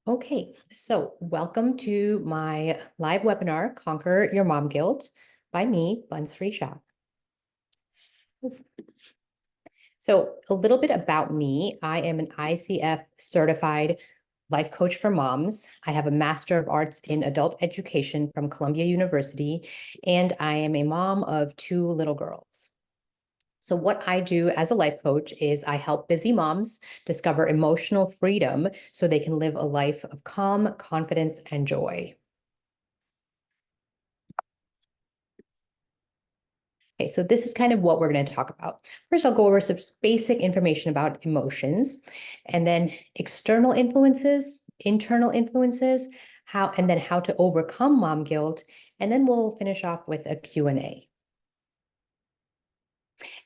Okay, so welcome to my live webinar, Conquer Your Mom Guilt by me, Bunsri Shah. So a little bit about me. I am an ICF certified life coach for moms. I have a Master of Arts in Adult Education from Columbia University, and I am a mom of two little girls. So what I do as a life coach is I help busy moms discover emotional freedom so they can live a life of calm, confidence, and joy. Okay, so this is kind of what we're going to talk about. First, I'll go over some basic information about emotions, and then external influences, internal influences, and then how to overcome mom guilt, and then we'll finish off with a Q&A.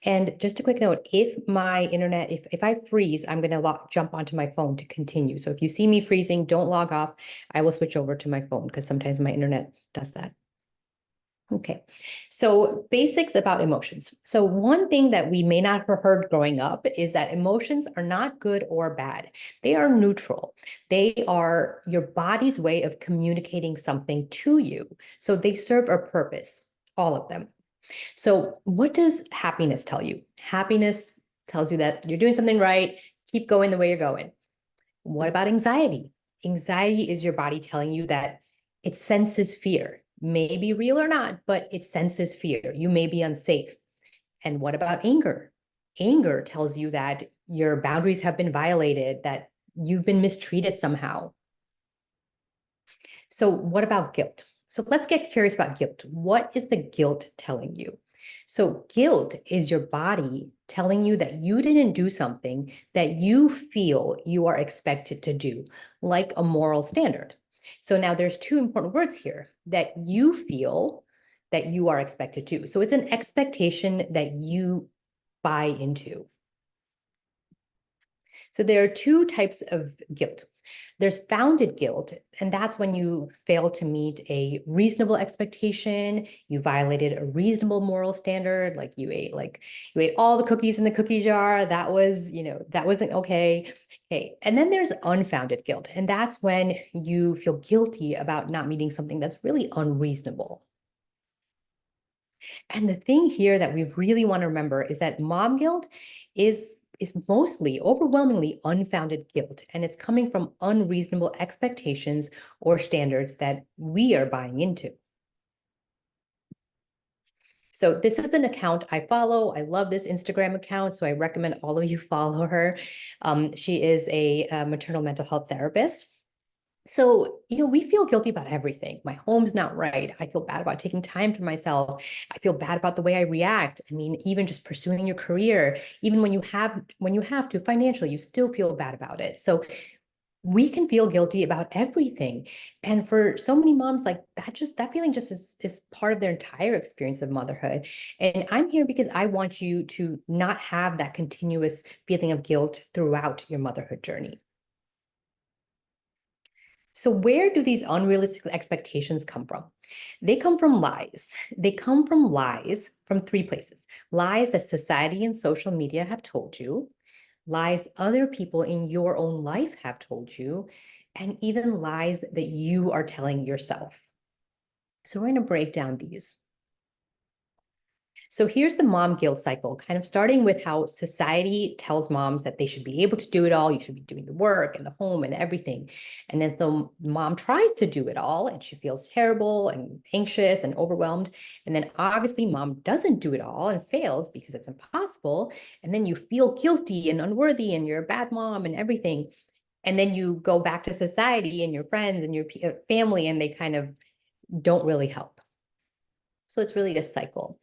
And just a quick note, if my internet, if I freeze, I'm going to jump onto my phone to continue. So if you see me freezing, don't log off. I will switch over to my phone because sometimes my internet does that. Okay, so basics about emotions. So one thing that we may not have heard growing up is that emotions are not good or bad. They are neutral. They are your body's way of communicating something to you. So they serve a purpose, all of them. So what does happiness tell you? Happiness tells you that you're doing something right. Keep going the way you're going. What about anxiety? Anxiety is your body telling you that it senses fear, may be real or not, but it senses fear. You may be unsafe. And what about anger? Anger tells you that your boundaries have been violated, that you've been mistreated somehow. So what about guilt? So let's get curious about guilt. What is the guilt telling you? So guilt is your body telling you that you didn't do something that you feel you are expected to do, like a moral standard. So now there's two important words here, that you feel that you are expected to. So it's an expectation that you buy into. So there are two types of guilt. There's founded guilt, and that's when you fail to meet a reasonable expectation, you violated a reasonable moral standard, like you ate all the cookies in the cookie jar, that was, that wasn't okay. Okay. And then there's unfounded guilt, and that's when you feel guilty about not meeting something that's really unreasonable. And the thing here that we really want to remember is that mom guilt is mostly overwhelmingly unfounded guilt, and it's coming from unreasonable expectations or standards that we are buying into. So this is an account I follow. I love this Instagram account, so I recommend all of you follow her. She is a maternal mental health therapist. So, we feel guilty about everything. My home's not right. I feel bad about taking time for myself. I feel bad about the way I react. I mean, even just pursuing your career, even when you have to financially, you still feel bad about it. So we can feel guilty about everything. And for so many moms, like that feeling just is part of their entire experience of motherhood. And I'm here because I want you to not have that continuous feeling of guilt throughout your motherhood journey. So where do these unrealistic expectations come from? They come from lies. They come from lies from three places. Lies that society and social media have told you, lies other people in your own life have told you, and even lies that you are telling yourself. So we're going to break down these. So here's the mom guilt cycle, kind of starting with how society tells moms that they should be able to do it all. You should be doing the work and the home and everything. And then the mom tries to do it all and she feels terrible and anxious and overwhelmed. And then obviously mom doesn't do it all and fails because it's impossible. And then you feel guilty and unworthy and you're a bad mom and everything. And then you go back to society and your friends and your family and they kind of don't really help. So it's really a cycle.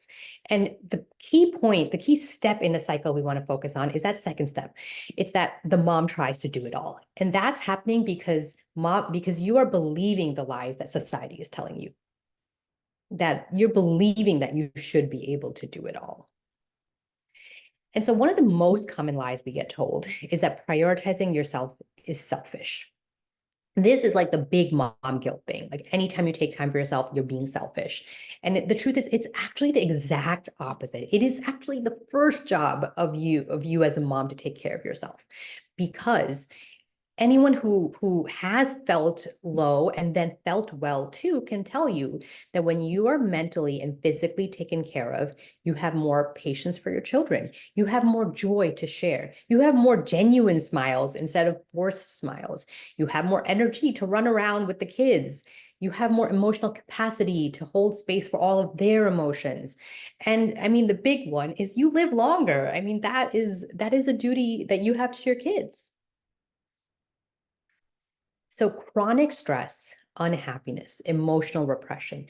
And the key step in the cycle we want to focus on is that second step. It's that the mom tries to do it all. And that's happening because you are believing the lies that society is telling you. That you're believing that you should be able to do it all. And so one of the most common lies we get told is that prioritizing yourself is selfish. This is like the big mom guilt thing. Like anytime you take time for yourself, you're being selfish. And the truth is, it's actually the exact opposite. It is actually the first job of you as a mom to take care of yourself, because Anyone who has felt low and then felt well too can tell you that when you are mentally and physically taken care of, you have more patience for your children. You have more joy to share. You have more genuine smiles instead of forced smiles. You have more energy to run around with the kids. You have more emotional capacity to hold space for all of their emotions. And I mean, the big one is you live longer. I mean, that is a duty that you have to your kids. So chronic stress, unhappiness, emotional repression,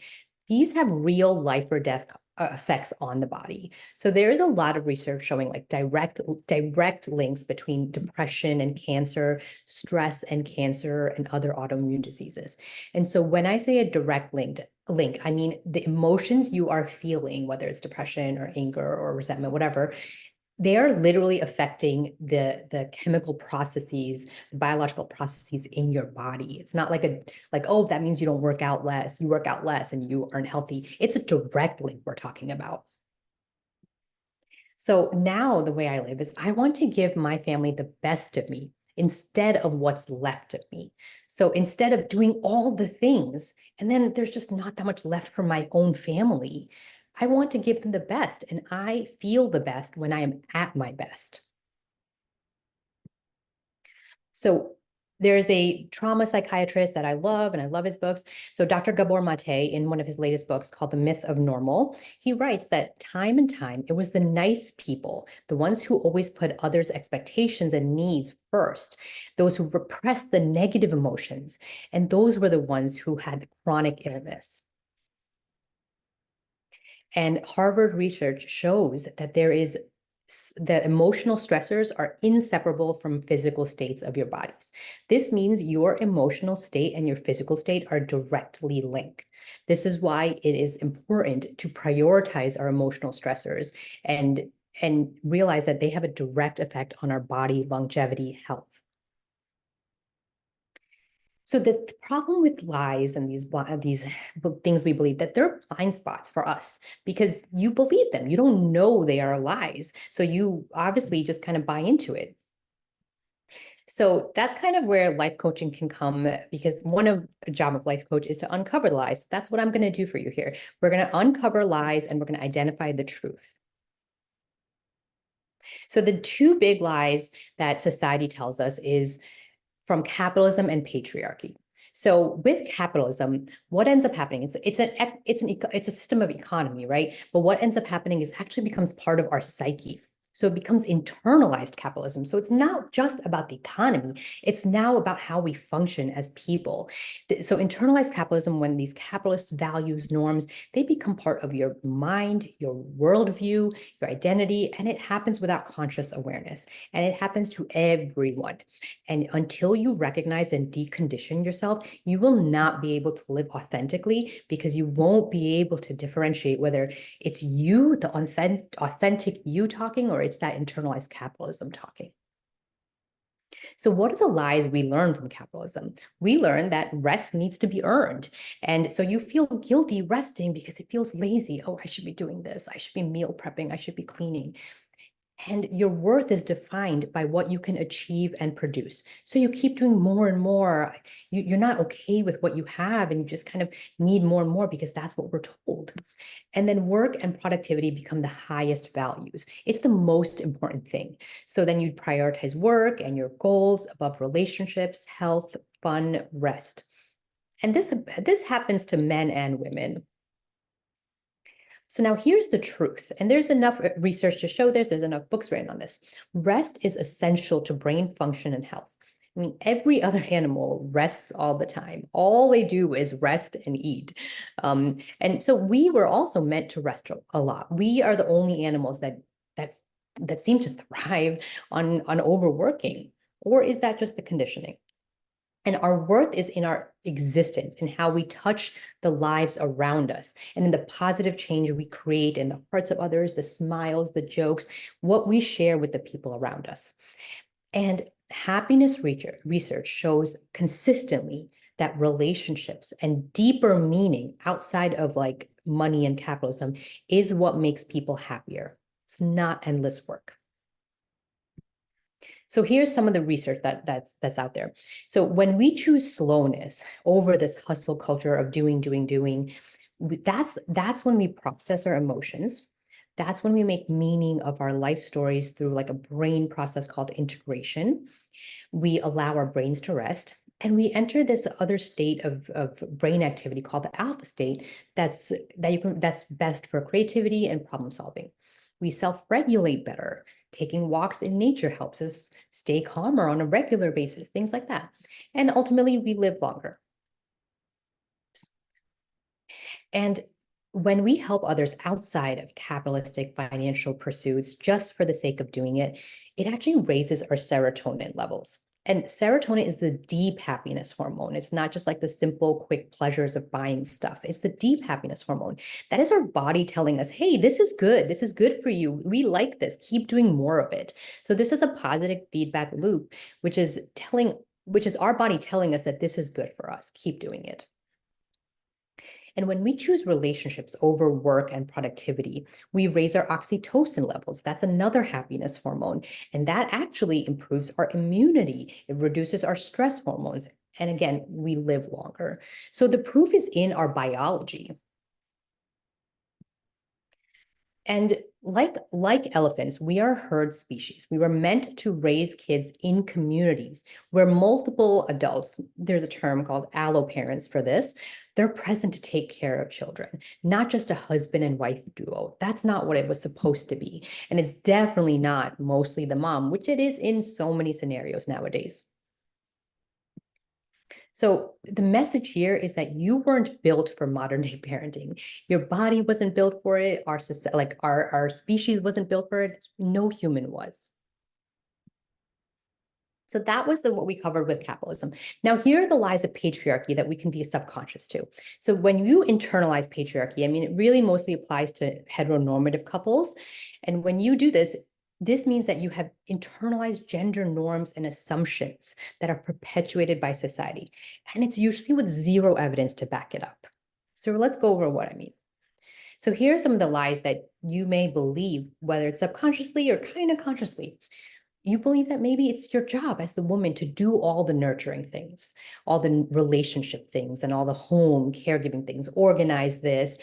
these have real life or death effects on the body. So there is a lot of research showing like direct links between depression and cancer, stress and cancer, and other autoimmune diseases. And so when I say a direct link, I mean the emotions you are feeling, whether it's depression or anger or resentment, whatever, they are literally affecting the chemical processes, biological processes in your body. It's not like, oh, that means you don't work out less, you work out less and you aren't healthy. It's a direct link we're talking about. So now the way I live is I want to give my family the best of me instead of what's left of me. So instead of doing all the things, and then there's just not that much left for my own family, I want to give them the best, and I feel the best when I am at my best. So there's a trauma psychiatrist that I love, and I love his books. So Dr. Gabor Mate, in one of his latest books called The Myth of Normal, he writes that time and time, it was the nice people, the ones who always put others' expectations and needs first, those who repressed the negative emotions, and those were the ones who had chronic illness. And Harvard research shows that that emotional stressors are inseparable from physical states of your bodies. This means your emotional state and your physical state are directly linked. This is why it is important to prioritize our emotional stressors and realize that they have a direct effect on our body longevity health. So the problem with lies and these things we believe, that they're blind spots for us because you believe them. You don't know they are lies. So you obviously just kind of buy into it. So that's kind of where life coaching can come, because one of the job of life coach is to uncover the lies. That's what I'm going to do for you here. We're going to uncover lies and we're going to identify the truth. So the two big lies that society tells us is from capitalism and patriarchy. So with capitalism, what ends up happening? It's a system of economy, right? But what ends up happening is actually becomes part of our psyche. So it becomes internalized capitalism. So it's not just about the economy, it's now about how we function as people. So internalized capitalism, when these capitalist values, norms, they become part of your mind, your worldview, your identity, and it happens without conscious awareness. And it happens to everyone. And until you recognize and decondition yourself, you will not be able to live authentically, because you won't be able to differentiate whether it's you, the authentic you talking, or it's that internalized capitalism talking. So what are the lies we learn from capitalism? We learn that rest needs to be earned. And so you feel guilty resting because it feels lazy. Oh, I should be doing this. I should be meal prepping. I should be cleaning. And your worth is defined by what you can achieve and produce. So you keep doing more and more. You're not okay with what you have, and you just kind of need more and more because that's what we're told. And then work and productivity become the highest values. It's the most important thing. So then you prioritize work and your goals above relationships, health, fun, rest. And this happens to men and women. So now here's the truth, and there's enough research to show this, there's enough books written on this. Rest is essential to brain function and health. I mean, every other animal rests all the time. All they do is rest and eat. And so we were also meant to rest a lot. We are the only animals that seem to thrive on overworking. Or is that just the conditioning? And our worth is in our existence, in how we touch the lives around us, and in the positive change we create in the hearts of others, the smiles, the jokes, what we share with the people around us. And happiness research shows consistently that relationships and deeper meaning outside of like money and capitalism is what makes people happier. It's not endless work. So here's some of the research that's out there. So when we choose slowness over this hustle culture of doing, that's when we process our emotions. That's when we make meaning of our life stories through like a brain process called integration. We allow our brains to rest. And we enter this other state of brain activity called the alpha state that's best for creativity and problem solving. We self-regulate better. Taking walks in nature helps us stay calmer on a regular basis, things like that. And ultimately, we live longer. And when we help others outside of capitalistic financial pursuits just for the sake of doing it, it actually raises our serotonin levels. And serotonin is the deep happiness hormone. It's not just like the simple, quick pleasures of buying stuff. It's the deep happiness hormone. That is our body telling us, hey, this is good. This is good for you. We like this. Keep doing more of it. So this is a positive feedback loop, which is our body telling us that this is good for us. Keep doing it. And when we choose relationships over work and productivity, we raise our oxytocin levels. That's another happiness hormone. And that actually improves our immunity. It reduces our stress hormones. And again, we live longer. So the proof is in our biology. And like elephants, we are herd species. We were meant to raise kids in communities where multiple adults, there's a term called alloparents for this, they're present to take care of children, not just a husband and wife duo. That's not what it was supposed to be. And it's definitely not mostly the mom, which it is in so many scenarios nowadays. So the message here is that you weren't built for modern day parenting. Your body wasn't built for it. Our species wasn't built for it. No human was. So that was what we covered with capitalism. Now, here are the lies of patriarchy that we can be subconscious to. So when you internalize patriarchy, I mean, it really mostly applies to heteronormative couples. And when you do this, this means that you have internalized gender norms and assumptions that are perpetuated by society. And it's usually with zero evidence to back it up. So let's go over what I mean. So here are some of the lies that you may believe, whether it's subconsciously or kind of consciously. You believe that maybe it's your job as the woman to do all the nurturing things, all the relationship things, and all the home caregiving things. Organize this,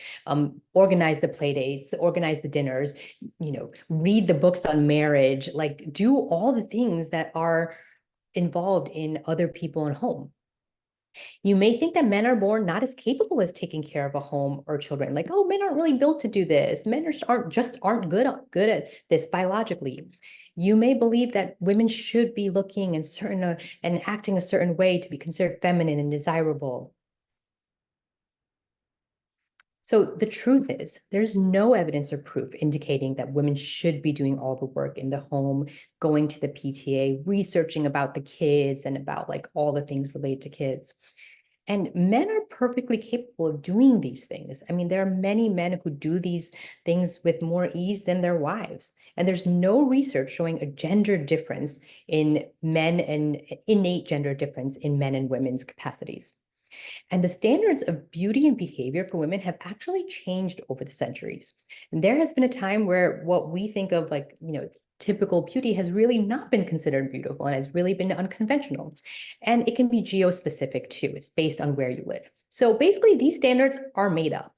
organize the play dates, organize the dinners, read the books on marriage, like do all the things that are involved in other people in home. You may think that men are born not as capable as taking care of a home or children. Like, oh, men aren't really built to do this. Men aren't good at this biologically. You may believe that women should be looking and acting a certain way to be considered feminine and desirable. So the truth is, there's no evidence or proof indicating that women should be doing all the work in the home, going to the PTA, researching about the kids and about like all the things related to kids. And men are perfectly capable of doing these things. I mean, there are many men who do these things with more ease than their wives. And there's no research showing a gender difference in men and innate gender difference in men and women's capacities. And the standards of beauty and behavior for women have actually changed over the centuries. And there has been a time where what we think of like, typical beauty has really not been considered beautiful and has really been unconventional. And it can be geospecific too. It's based on where you live. So basically, these standards are made up.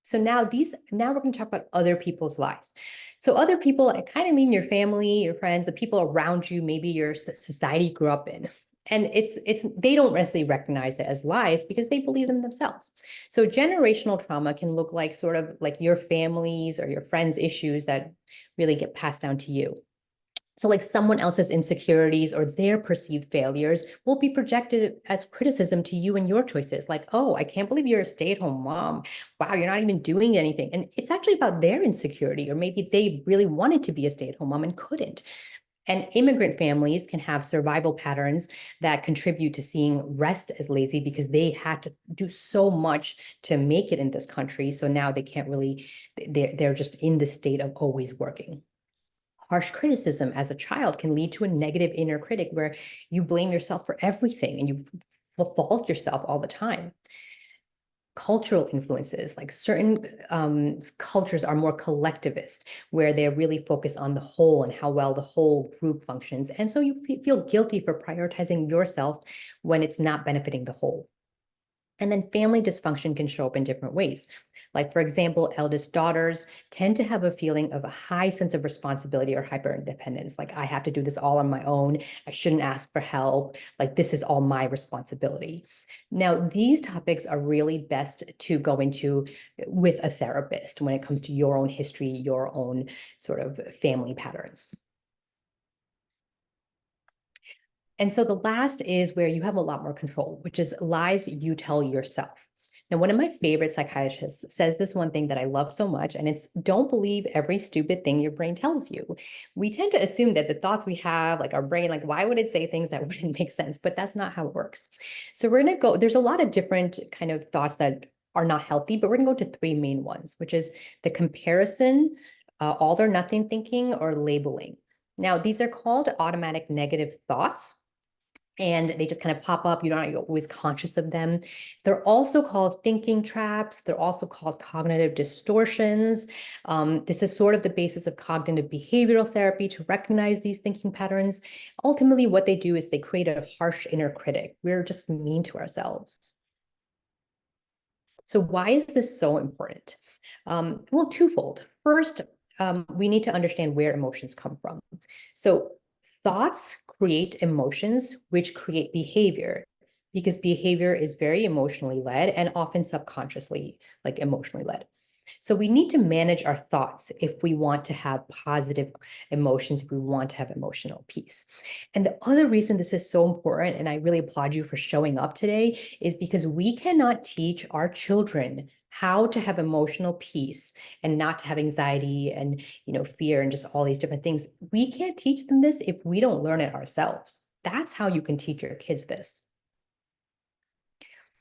So now we're going to talk about other people's lives. So other people, I kind of mean your family, your friends, the people around you, maybe your society grew up in. And they don't necessarily recognize it as lies because they believe them themselves. So generational trauma can look like sort of like your family's or your friends' issues that really get passed down to you. So like someone else's insecurities or their perceived failures will be projected as criticism to you and your choices. Like, oh, I can't believe you're a stay-at-home mom. Wow, you're not even doing anything. And it's actually about their insecurity, or maybe they really wanted to be a stay-at-home mom and couldn't. And immigrant families can have survival patterns that contribute to seeing rest as lazy because they had to do so much to make it in this country. So now they can't really, they're just in the state of always working. Harsh criticism as a child can lead to a negative inner critic where you blame yourself for everything and you fault yourself all the time. cultural influences, like certain cultures are more collectivist, where they're really focused on the whole and how well the whole group functions. And so you feel guilty for prioritizing yourself when it's not benefiting the whole. And then family dysfunction can show up in different ways. Like, for example, eldest daughters tend to have a feeling of a high sense of responsibility or hyper independence. Like, I have to do this all on my own. I shouldn't ask for help. Like, this is all my responsibility. Now, these topics are really best to go into with a therapist when it comes to your own history, your own sort of family patterns. And so the last is where you have a lot more control, which is lies you tell yourself. Now, one of my favorite psychiatrists says this one thing that I love so much, and it's don't believe every stupid thing your brain tells you. We tend to assume that the thoughts we have, like our brain, like why would it say things that wouldn't make sense? But that's not how it works. So we're going to go, there's a lot of different kind of thoughts that are not healthy, but we're going to go to three main ones, which is the comparison, all or nothing thinking, or labeling. Now, these are called automatic negative thoughts, and they just kind of pop up. You're not always conscious of them. They're also called thinking traps. They're also called cognitive distortions. This is sort of the basis of cognitive behavioral therapy to recognize these thinking patterns. Ultimately, what they do is they create a harsh inner critic. We're just mean to ourselves. So why is this so important? Well, twofold. First, we need to understand where emotions come from. So thoughts create emotions, which create behavior, because behavior is very emotionally led and often subconsciously like emotionally led. So we need to manage our thoughts if we want to have positive emotions, if we want to have emotional peace. And the other reason this is so important, and I really applaud you for showing up today, is because we cannot teach our children how to have emotional peace and not to have anxiety and fear and just all these different things. We can't teach them this if we don't learn it ourselves. That's how you can teach your kids this.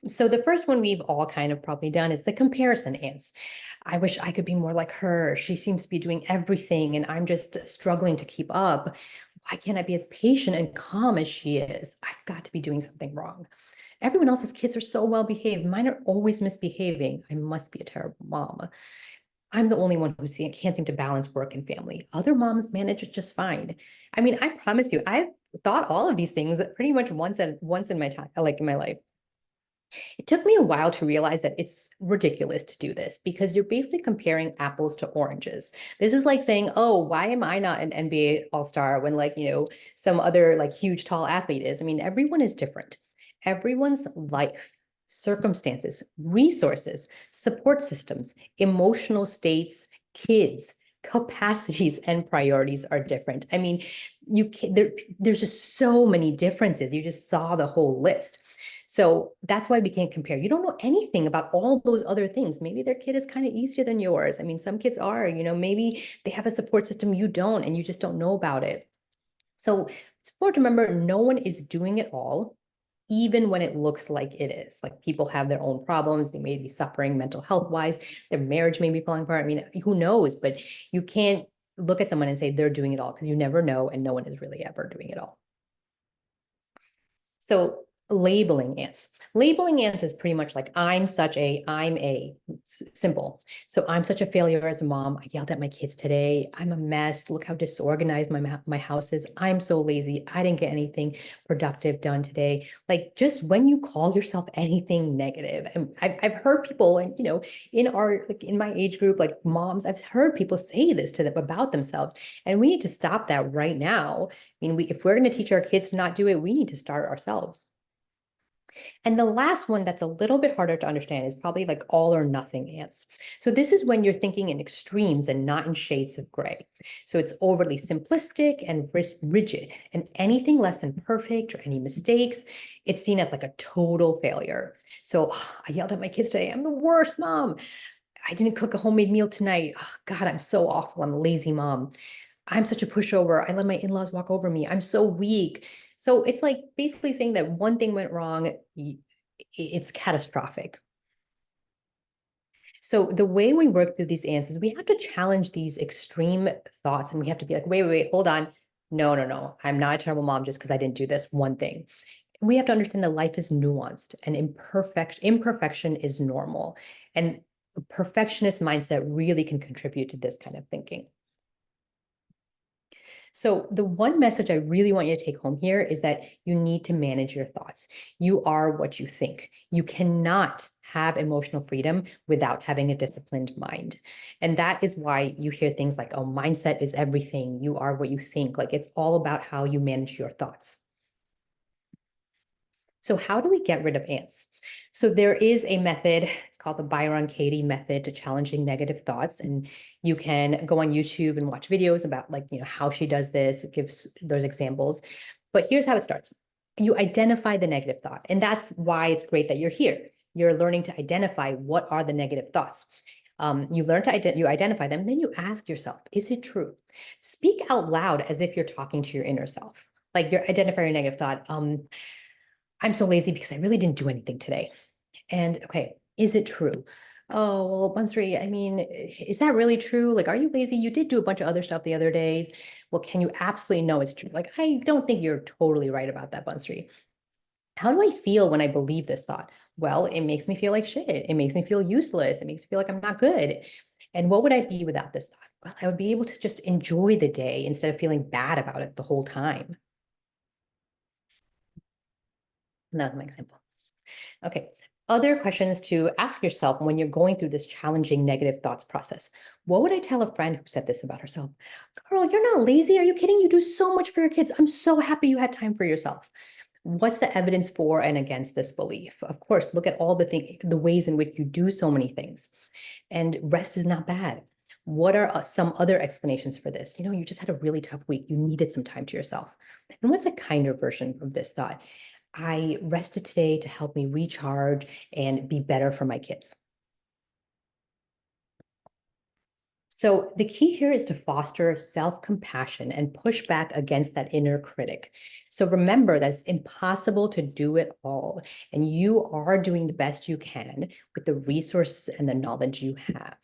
So the first one we've all kind of probably done is the comparison ants. I wish I could be more like her. She seems to be doing everything and I'm just struggling to keep up. Why can't I be as patient and calm as she is? I've got to be doing something wrong. Everyone else's kids are so well behaved. Mine are always misbehaving. I must be a terrible mom. I'm the only one who can't seem to balance work and family. Other moms manage it just fine. I mean, I promise you, I've thought all of these things pretty much once in my time, like in my life. It took me a while to realize that it's ridiculous to do this because you're basically comparing apples to oranges. This is like saying, oh, why am I not an NBA all-star when some other like huge tall athlete is? I mean, everyone is different. Everyone's life, circumstances, resources, support systems, emotional states, kids, capacities and priorities are different. I mean, there's just so many differences. You just saw the whole list. So that's why we can't compare. You don't know anything about all those other things. Maybe their kid is kind of easier than yours. I mean, some kids are, maybe they have a support system you don't, and you just don't know about it. So it's important to remember no one is doing it all, even when it looks like it is. Like people have their own problems. They may be suffering mental health wise. Their marriage may be falling apart. I mean, who knows? But you can't look at someone and say they're doing it all because you never know. And no one is really ever doing it all. So labeling ants. Labeling ants is pretty much like I'm a simple. So I'm such a failure as a mom. I yelled at my kids today. I'm a mess. Look how disorganized my house is. I'm so lazy. I didn't get anything productive done today. Like just when you call yourself anything negative, and I've heard people, and in my age group, like moms, I've heard people say this to them about themselves, and we need to stop that right now. I mean, if we're going to teach our kids to not do it, we need to start ourselves. And the last one that's a little bit harder to understand is probably like all or nothing ants. So this is when you're thinking in extremes and not in shades of gray. So it's overly simplistic and rigid, and anything less than perfect or any mistakes, it's seen as like a total failure. So I yelled at my kids today. I'm the worst mom. I didn't cook a homemade meal tonight. Oh, God, I'm so awful. I'm a lazy mom. I'm such a pushover. I let my in-laws walk over me. I'm so weak. So it's like basically saying that one thing went wrong, it's catastrophic. So the way we work through these answers, we have to challenge these extreme thoughts, and we have to be like, wait, hold on. No. I'm not a terrible mom just because I didn't do this one thing. We have to understand that life is nuanced and imperfection is normal. And a perfectionist mindset really can contribute to this kind of thinking. So the one message I really want you to take home here is that you need to manage your thoughts. You are what you think. You cannot have emotional freedom without having a disciplined mind. And that is why you hear things like, oh, mindset is everything. You are what you think. Like it's all about how you manage your thoughts. So how do we get rid of ants? So there is a method, it's called the Byron-Katie method to challenging negative thoughts. And you can go on YouTube and watch videos about like, how she does this. It gives those examples. But here's how it starts. You identify the negative thought. And that's why it's great that you're here. You're learning to identify what are the negative thoughts. You learn to you identify them, then you ask yourself, is it true? Speak out loud as if you're talking to your inner self. Like you're identifying your negative thought. I'm so lazy because I really didn't do anything today. And okay, is it true? Oh, well, Bunsri, I mean, is that really true? Like, are you lazy? You did do a bunch of other stuff the other days. Well, can you absolutely know it's true? Like, I don't think you're totally right about that, Bunsri. How do I feel when I believe this thought? Well, it makes me feel like shit. It makes me feel useless. It makes me feel like I'm not good. And what would I be without this thought? Well, I would be able to just enjoy the day instead of feeling bad about it the whole time. That's my example. Okay. Other questions to ask yourself when you're going through this challenging negative thoughts process. What would I tell a friend who said this about herself? Girl, you're not lazy. Are you kidding? You do so much for your kids. I'm so happy you had time for yourself. What's the evidence for and against this belief? Of course, look at all the ways in which you do so many things. And rest is not bad. What are some other explanations for this? You just had a really tough week. You needed some time to yourself. And what's a kinder version of this thought? I rested today to help me recharge and be better for my kids. So the key here is to foster self-compassion and push back against that inner critic. So remember that it's impossible to do it all, and you are doing the best you can with the resources and the knowledge you have.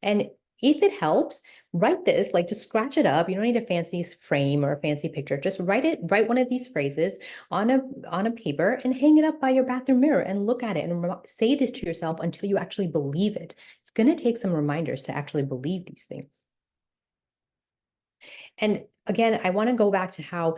And if it helps, write this, like just scratch it up. You don't need a fancy frame or a fancy picture. Just write one of these phrases on a paper and hang it up by your bathroom mirror and look at it and say this to yourself until you actually believe it. It's going to take some reminders to actually believe these things. And again, I want to go back to how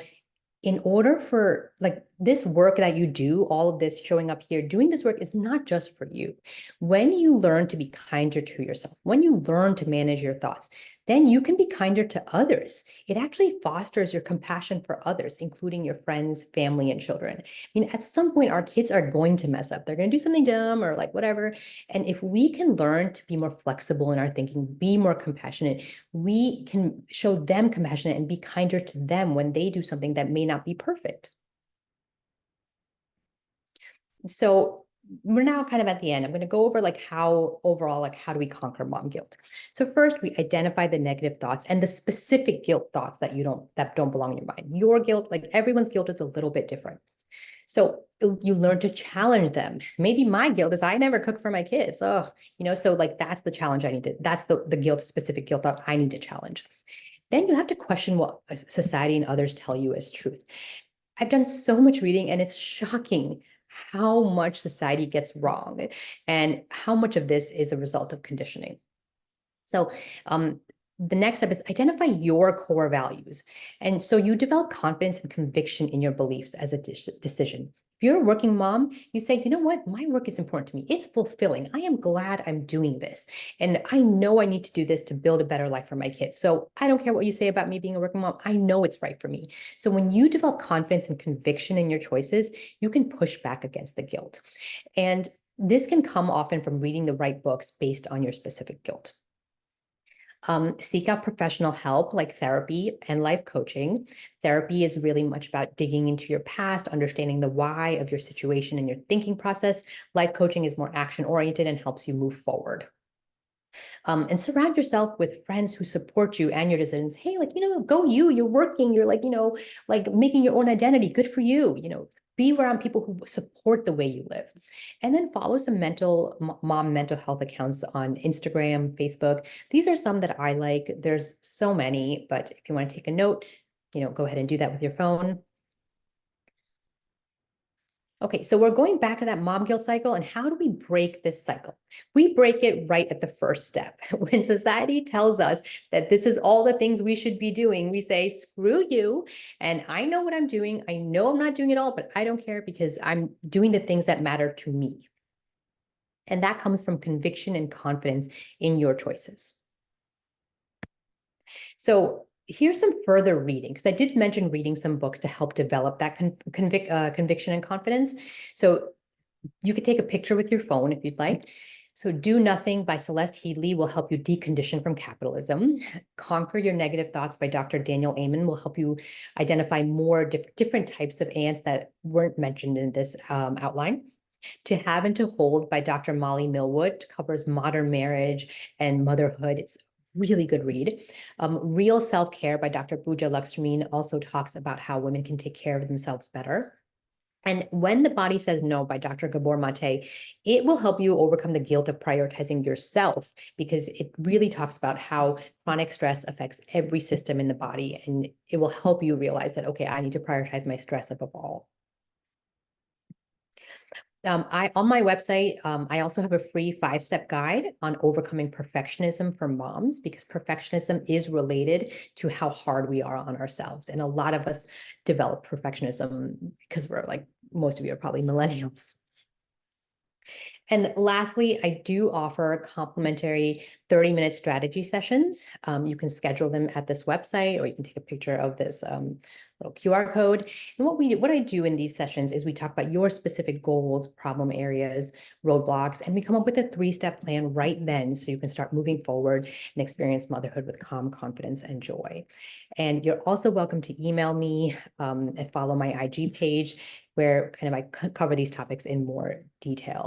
in order for like this work that you do, all of this showing up here, doing this work is not just for you. When you learn to be kinder to yourself, when you learn to manage your thoughts, then you can be kinder to others. It actually fosters your compassion for others, including your friends, family, and children. I mean, at some point, our kids are going to mess up. They're going to do something dumb or like whatever. And if we can learn to be more flexible in our thinking, be more compassionate, we can show them compassionate and be kinder to them when they do something that may not be perfect. So we're now kind of at the end. I'm going to go over like how overall, like how do we conquer mom guilt? So first we identify the negative thoughts and the specific guilt thoughts that don't belong in your mind. Your guilt, like everyone's guilt is a little bit different. So you learn to challenge them. Maybe my guilt is I never cook for my kids. Oh, so like that's the challenge that's the guilt, specific guilt that I need to challenge. Then you have to question what society and others tell you as truth. I've done so much reading and it's shocking how much society gets wrong and how much of this is a result of conditioning. So the next step is identify your core values. And so you develop confidence and conviction in your beliefs as a decision. If you're a working mom, you say, you know what, my work is important to me. It's fulfilling. I am glad I'm doing this. And I know I need to do this to build a better life for my kids. So I don't care what you say about me being a working mom. I know it's right for me. So when you develop confidence and conviction in your choices, you can push back against the guilt. And this can come often from reading the right books based on your specific guilt. Seek out professional help like therapy and life coaching. Therapy is really much about digging into your past, understanding the why of your situation and your thinking process. Life coaching is more action oriented and helps you move forward. And surround yourself with friends who support you and your decisions. Hey, like, go you're working, you're like, like making your own identity. Good for you. Be around people who support the way you live. And then follow some mom mental health accounts on Instagram, Facebook. These are some that I like. There's so many, but if you want to take a note, go ahead and do that with your phone. Okay, so we're going back to that mom guilt cycle. And how do we break this cycle? We break it right at the first step. When society tells us that this is all the things we should be doing, we say, screw you. And I know what I'm doing. I know I'm not doing it all, but I don't care because I'm doing the things that matter to me. And that comes from conviction and confidence in your choices. So here's some further reading, because I did mention reading some books to help develop that conviction and confidence. So you could take a picture with your phone if you'd like. So Do Nothing by Celeste Headley will help you decondition from capitalism. Conquer Your Negative Thoughts by Dr. Daniel Amen will help you identify more different types of ants that weren't mentioned in this outline. To Have and to Hold by Dr. Molly Millwood covers modern marriage and motherhood. It's really good read. Real Self-Care by Dr. Pooja Lakshmin also talks about how women can take care of themselves better. And When the Body Says No by Dr. Gabor Mate, it will help you overcome the guilt of prioritizing yourself, because it really talks about how chronic stress affects every system in the body. And it will help you realize that, okay, I need to prioritize my stress above all. On my website, I also have a free 5-step guide on overcoming perfectionism for moms, because perfectionism is related to how hard we are on ourselves. And a lot of us develop perfectionism because we're like, most of you are probably millennials. And lastly, I do offer complimentary 30-minute strategy sessions. You can schedule them at this website, or you can take a picture of this little QR code. And what I do in these sessions is we talk about your specific goals, problem areas, roadblocks, and we come up with a 3-step plan right then, so you can start moving forward and experience motherhood with calm, confidence, and joy. And you're also welcome to email me and follow my IG page, where kind of I cover these topics in more detail.